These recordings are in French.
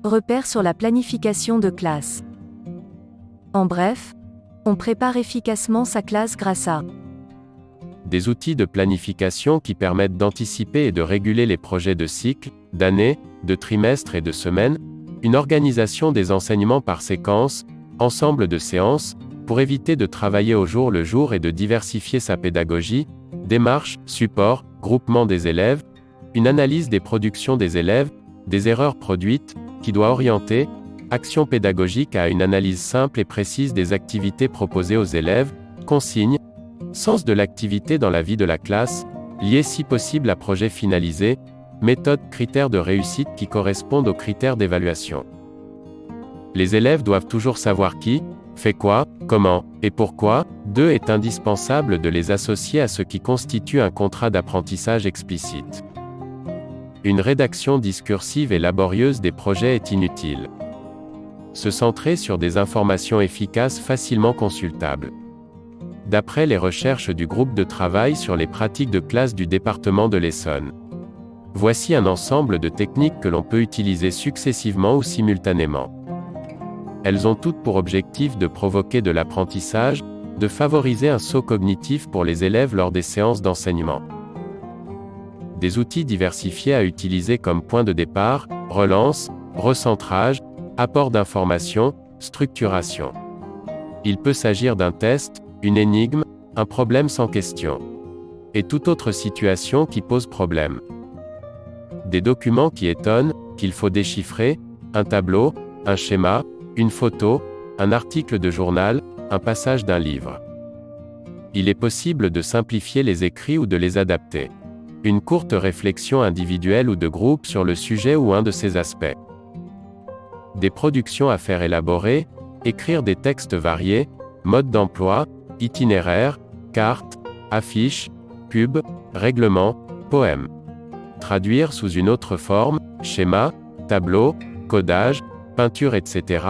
Repères sur la planification de classe. En bref, on prépare efficacement sa classe grâce à des outils de planification qui permettent d'anticiper et de réguler les projets de cycle, d'année, de trimestre et de semaine, une organisation des enseignements par séquence, ensemble de séances, pour éviter de travailler au jour le jour et de diversifier sa pédagogie, démarche, support, groupement des élèves, une analyse des productions des élèves, des erreurs produites, qui doit orienter, action pédagogique à une analyse simple et précise des activités proposées aux élèves, consignes, sens de l'activité dans la vie de la classe, lié si possible à projet finalisé, méthode, critères de réussite qui correspondent aux critères d'évaluation. Les élèves doivent toujours savoir qui, fait quoi, comment, et pourquoi. 2. Est indispensable de les associer à ce qui constitue un contrat d'apprentissage explicite. Une rédaction discursive et laborieuse des projets est inutile. Se centrer sur des informations efficaces facilement consultables. D'après les recherches du groupe de travail sur les pratiques de classe du département de l'Essonne. Voici un ensemble de techniques que l'on peut utiliser successivement ou simultanément. Elles ont toutes pour objectif de provoquer de l'apprentissage, de favoriser un saut cognitif pour les élèves lors des séances d'enseignement. Des outils diversifiés à utiliser comme point de départ, relance, recentrage, apport d'informations, structuration. Il peut s'agir d'un test, une énigme, un problème sans question. Et toute autre situation qui pose problème. Des documents qui étonnent, qu'il faut déchiffrer, un tableau, un schéma, une photo, un article de journal, un passage d'un livre. Il est possible de simplifier les écrits ou de les adapter. Une courte réflexion individuelle ou de groupe sur le sujet ou un de ses aspects. Des productions à faire élaborer, écrire des textes variés, modes d'emploi, itinéraires, cartes, affiches, pubs, règlements, poèmes. Traduire sous une autre forme, schéma, tableau, codage, peinture, etc.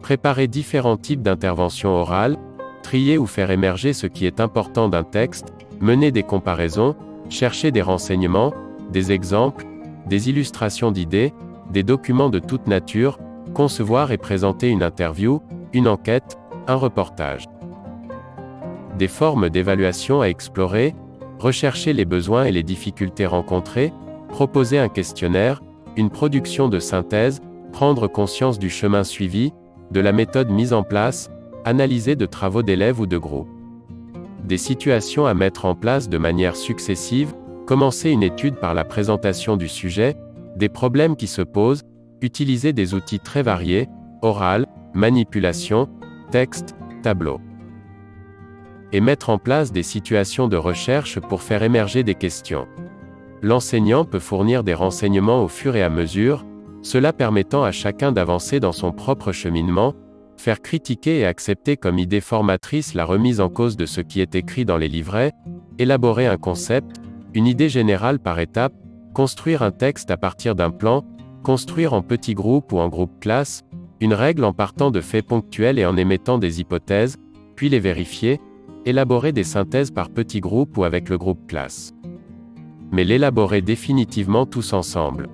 Préparer différents types d'interventions orales, trier ou faire émerger ce qui est important d'un texte, mener des comparaisons, chercher des renseignements, des exemples, des illustrations d'idées, des documents de toute nature, concevoir et présenter une interview, une enquête, un reportage. Des formes d'évaluation à explorer, rechercher les besoins et les difficultés rencontrées, proposer un questionnaire, une production de synthèse, prendre conscience du chemin suivi, de la méthode mise en place, analyser de travaux d'élèves ou de groupes. Des situations à mettre en place de manière successive, commencer une étude par la présentation du sujet, des problèmes qui se posent, utiliser des outils très variés, oral, manipulation, texte, tableau. Et mettre en place des situations de recherche pour faire émerger des questions. L'enseignant peut fournir des renseignements au fur et à mesure, cela permettant à chacun d'avancer dans son propre cheminement, faire critiquer et accepter comme idée formatrice la remise en cause de ce qui est écrit dans les livrets, élaborer un concept, une idée générale par étape, construire un texte à partir d'un plan, construire en petits groupes ou en groupe classe, une règle en partant de faits ponctuels et en émettant des hypothèses, puis les vérifier, élaborer des synthèses par petits groupes ou avec le groupe classe. Mais l'élaborer définitivement tous ensemble.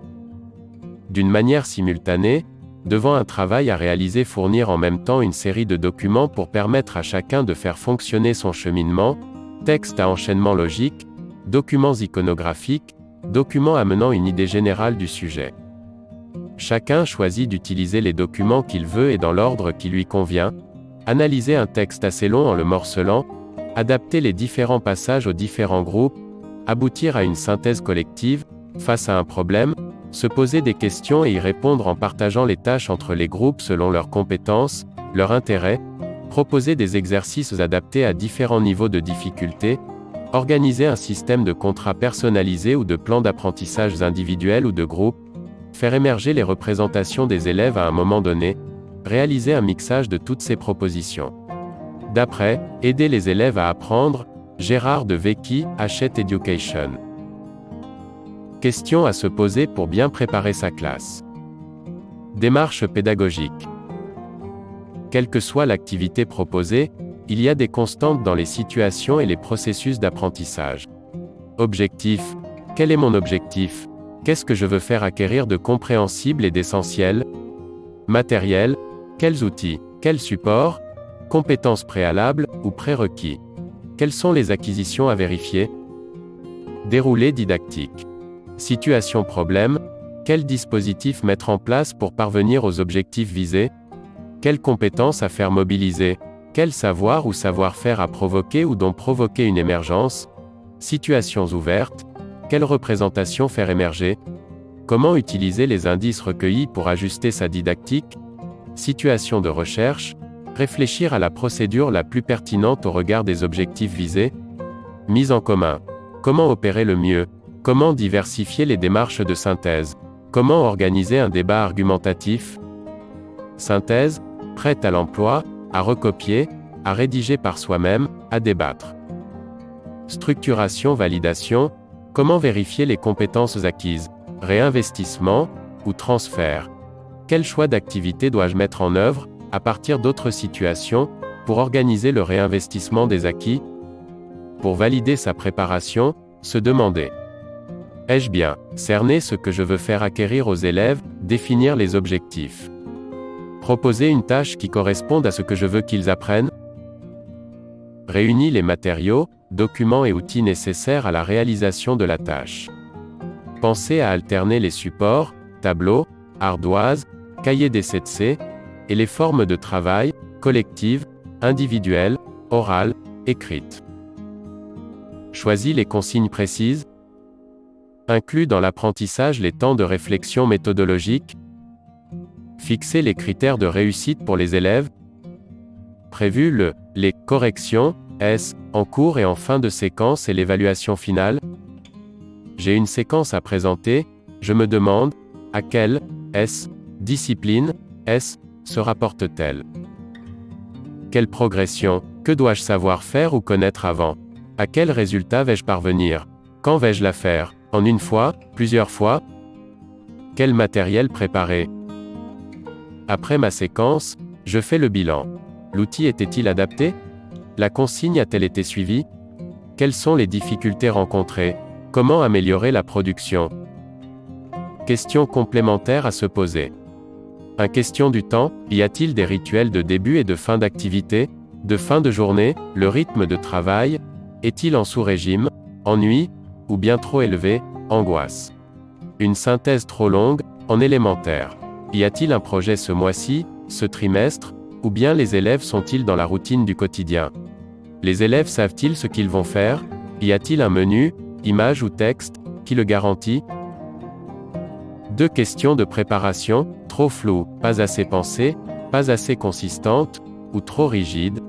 D'une manière simultanée, devant un travail à réaliser, fournir en même temps une série de documents pour permettre à chacun de faire fonctionner son cheminement, texte à enchaînement logique, documents iconographiques, documents amenant une idée générale du sujet. Chacun choisit d'utiliser les documents qu'il veut et dans l'ordre qui lui convient, analyser un texte assez long en le morcelant, adapter les différents passages aux différents groupes, aboutir à une synthèse collective, face à un problème, se poser des questions et y répondre en partageant les tâches entre les groupes selon leurs compétences, leurs intérêts, proposer des exercices adaptés à différents niveaux de difficulté, organiser un système de contrats personnalisés ou de plans d'apprentissage individuels ou de groupe, faire émerger les représentations des élèves à un moment donné, réaliser un mixage de toutes ces propositions. D'après, aider les élèves à apprendre, Gérard de Vecchi, Hachette Education. Questions à se poser pour bien préparer sa classe. Démarche pédagogique. Quelle que soit l'activité proposée, il y a des constantes dans les situations et les processus d'apprentissage. Objectif. Quel est mon objectif ? Qu'est-ce que je veux faire acquérir de compréhensible et d'essentiel ? Matériel, quels outils, quels supports, compétences préalables ou prérequis. Quelles sont les acquisitions à vérifier? Déroulé didactique. Situation problème, quel dispositif mettre en place pour parvenir aux objectifs visés? Quelles compétences à faire mobiliser? Quel savoir ou savoir-faire à provoquer ou dont provoquer une émergence? Situations ouvertes, quelle représentation faire émerger? Comment utiliser les indices recueillis pour ajuster sa didactique? Situation de recherche, réfléchir à la procédure la plus pertinente au regard des objectifs visés. Mise en commun. Comment opérer le mieux? Comment diversifier les démarches de synthèse? Comment organiser un débat argumentatif? Synthèse, prête à l'emploi, à recopier, à rédiger par soi-même, à débattre. Structuration, validation, comment vérifier les compétences acquises? Réinvestissement ou transfert? Quel choix d'activité dois-je mettre en œuvre, à partir d'autres situations, pour organiser le réinvestissement des acquis? Pour valider sa préparation, se demander: ai-je bien cerné ce que je veux faire acquérir aux élèves, définir les objectifs? Proposer une tâche qui corresponde à ce que je veux qu'ils apprennent? Réunis les matériaux, documents et outils nécessaires à la réalisation de la tâche. Pensez à alterner les supports, tableaux, ardoises, cahiers d'essai de C, et les formes de travail, collectives, individuelles, orales, écrites. Choisis les consignes précises. Inclus dans l'apprentissage les temps de réflexion méthodologique. Fixer les critères de réussite pour les élèves. Prévu les corrections, en cours et en fin de séquence et l'évaluation finale. J'ai une séquence à présenter, je me demande, à quelle discipline se rapporte-t-elle? Quelle progression, que dois-je savoir faire ou connaître avant? À quel résultat vais-je parvenir? Quand vais-je la faire? En une fois, plusieurs fois? Quel matériel préparer? Après ma séquence, je fais le bilan. L'outil était-il adapté? La consigne a-t-elle été suivie? Quelles sont les difficultés rencontrées? Comment améliorer la production? Questions complémentaires à se poser. Question du temps, y a-t-il des rituels de début et de fin d'activité, de fin de journée? Le rythme de travail est-il en sous-régime, ennui, ou bien trop élevé, angoisse? Une synthèse trop longue, en élémentaire. Y a-t-il un projet ce mois-ci, ce trimestre, ou bien les élèves sont-ils dans la routine du quotidien? Les élèves savent-ils ce qu'ils vont faire? Y a-t-il un menu, image ou texte, qui le garantit? 2 questions de préparation, trop floues, pas assez pensées, pas assez consistantes, ou trop rigides.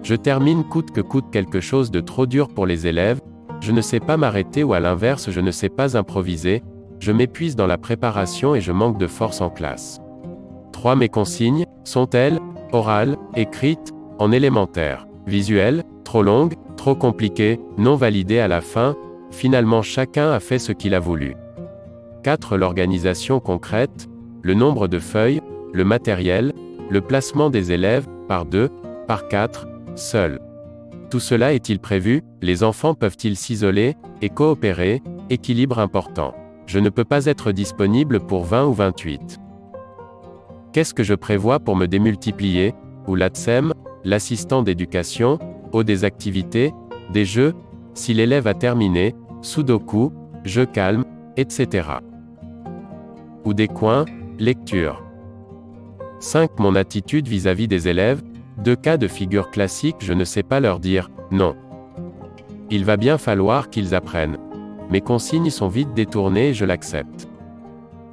Je termine coûte que coûte quelque chose de trop dur pour les élèves, je ne sais pas m'arrêter ou à l'inverse je ne sais pas improviser, je m'épuise dans la préparation et je manque de force en classe. 3 Mes consignes, sont-elles, orales, écrites, en élémentaire, visuelles, trop longues, trop compliquées, non validées à la fin, finalement chacun a fait ce qu'il a voulu. 4 L'organisation concrète, le nombre de feuilles, le matériel, le placement des élèves, par 2, par 4, seuls. Tout cela est-il prévu? Les enfants peuvent-ils s'isoler, et coopérer? Équilibre important. Je ne peux pas être disponible pour 20 ou 28. Qu'est-ce que je prévois pour me démultiplier? Ou l'ATSEM, l'assistant d'éducation, ou des activités, des jeux, si l'élève a terminé, sudoku, jeu calme, etc. Ou des coins, lecture. 5 Mon attitude vis-à-vis des élèves, 2 cas de figure classiques, je ne sais pas leur dire « non ». Il va bien falloir qu'ils apprennent. Mes consignes sont vite détournées et je l'accepte.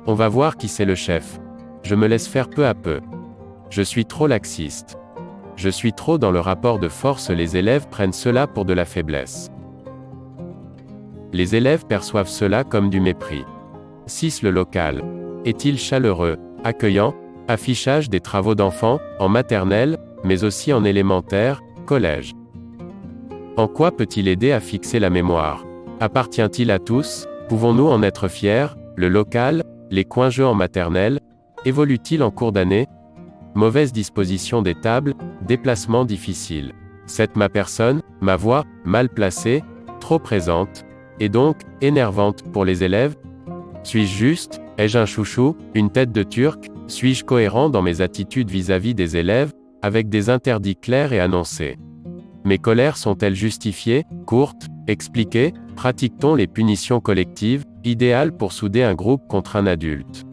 On va voir qui c'est le chef. Je me laisse faire peu à peu. Je suis trop laxiste. Je suis trop dans le rapport de force, les élèves prennent cela pour de la faiblesse. Les élèves perçoivent cela comme du mépris. 6 Le local. Est-il chaleureux, accueillant? Affichage des travaux d'enfants, en maternelle, mais aussi en élémentaire, collège. En quoi peut-il aider à fixer la mémoire? Appartient-il à tous? Pouvons-nous en être fiers? Le local, les coins jeux en maternelle, évolue-t-il en cours d'année? Mauvaise disposition des tables, déplacement difficile. 7 Ma personne, ma voix, mal placée, trop présente, et donc, énervante pour les élèves? Suis-je juste? Ai-je un chouchou, une tête de turc? Suis-je cohérent dans mes attitudes vis-à-vis des élèves, avec des interdits clairs et annoncés? Mes colères sont-elles justifiées, courtes, expliquées? Pratique-t-on les punitions collectives, idéales pour souder un groupe contre un adulte?